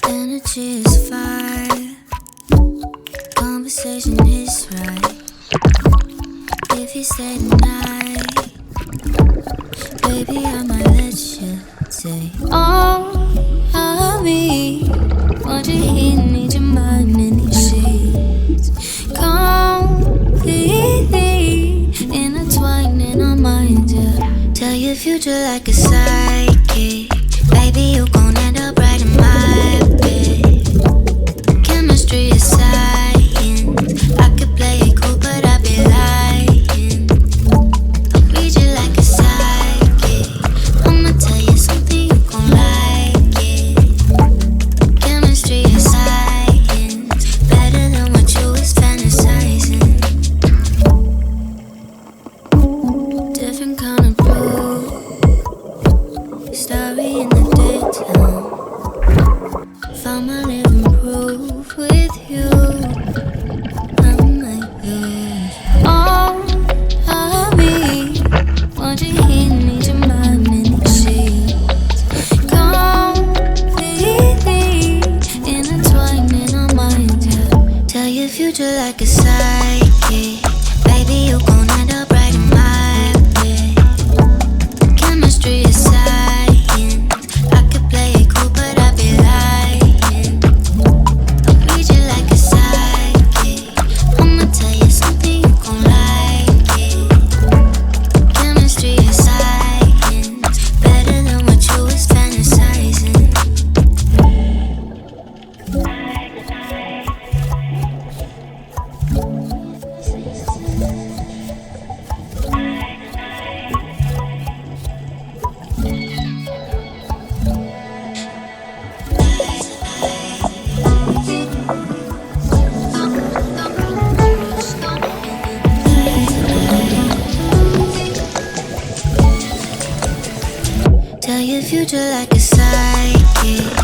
Energy is fire, conversation is right. If you stay tonight, baby, I might let you say, oh, honey, won't you hear me? Your mind in these sheets, completely intertwined in our minds. Yeah. Tell your future like a psychic, baby, you gon' end up right in my bed. Chemistry is science, I could play it cool, but I'd be lying. I'll read you like a psychic, I'ma tell you something you gon' like it. Chemistry is science, better than what you was fantasizing. Different kind of blue, starry in the daytime. Found my living proof with you. Oh my God. Oh, honey, won't you hear me? Your mind in these sheets, completely intertwined in our minds. Yeah. Tell your future like a psychic, baby, you gon' end up right in my bed. Chemistry is science, I could play it cool, but I'd be lying. I'll read you like a psychic, I'ma tell you something you gon' like it. Chemistry is science, better than what you was fantasizing. Tell your future like a psychic,